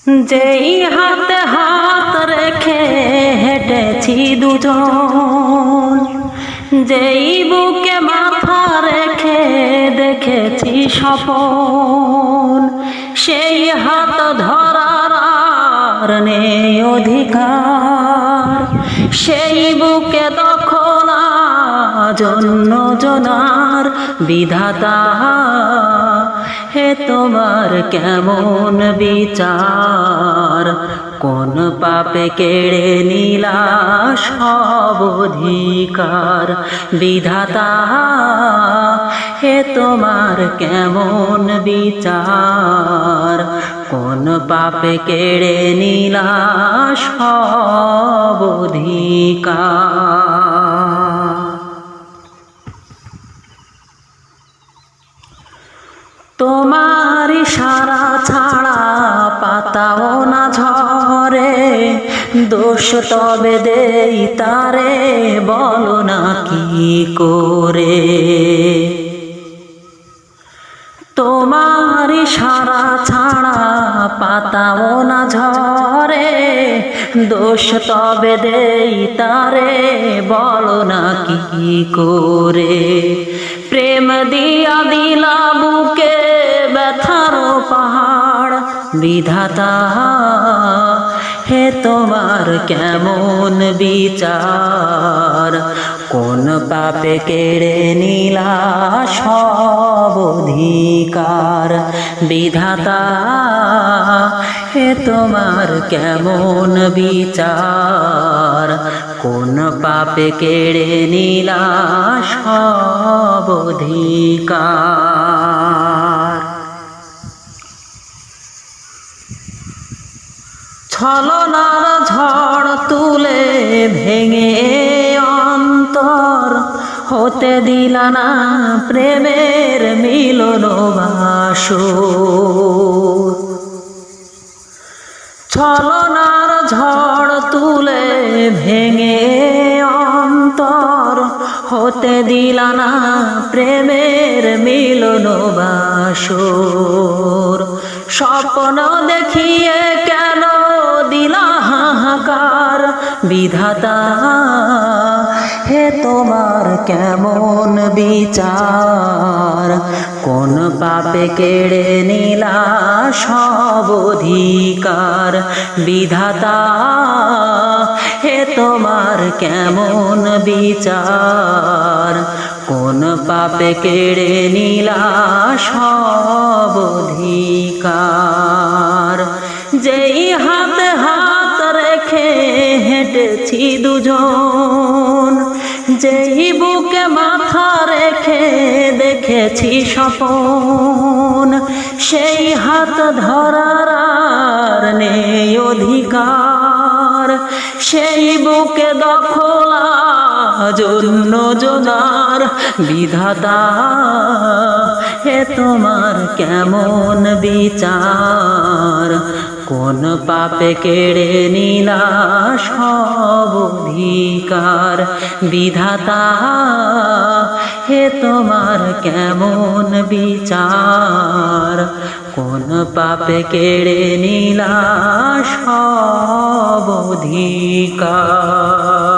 যেই হাতে হাত রেখে হেঁটেছি দুজন, যেই বুকে মাথা রেখে দেখেছি স্বপন, সেই হাত ধরার আর নেই অধিকার। সেই বুকে দখল জন্য জনার বিধাতা, হে তোমার কেমন বিচার? কোন পাপে কেড়ে নিলা সব অধিকার? বিধাতা, হে তোমার কেমন বিচার? কোন পাপে কেড়ে নিলা সব অধিকার? তোমার ইশারা ছাড়া পাতাও না ঝরে, দোষ তবে দেই তারে, বলো না কি করে? তোমার ইশারা ছাড়া পাতাও না ঝরে, দোষ তবে দেই তারে, বলো না কি করে? প্রেম দিয়া দিলা বুকে ব্যথার পাহাড়, বিধাতা, হে তোমার কেমন বিচার? কোন পাপে কেড়ে নিলা সব অধিকার? বিধাতা, হে তোমার কেমন বিচার? কোন পাপে কেড়ে নিলা সব অধিকার? ছলনার ঝড় তুলে ভেঙে অন্তর, হতে দিলা না প্রেমের মিলন বাসর। ছলনার ঝড় তুলে ভেঙে অন্তর, হতে দিলা না প্রেমের মিলন বাসর। স্বপ্ন দেখিয়ে কেন দিলা হাহাকার? বিধাতা, হে তোমার কেমন বিচার? কোন পাপে কেড়ে নিলা সব অধিকার? বিধাতা, হে তোমার কেমন বিচার? কোন পাপে কেড়ে নিলা সব অধিকার? যেই হাতে হাত রেখে হেঁটেছি দুজন, যেই বুকে মাথা রেখে দেখেছি স্বপন, সেই হাত ধরার আর নেই অধিকার। সেই বুকে দখল জন্য জনার, বিধাতা, হে তোমার কেমন বিচার? কোন পাপে কেড়ে নিলা সব অধিকার? বিধাতা, হে তোমার কেমন বিচার? কোন পাপে কেড়ে নিলা সব অধিকার?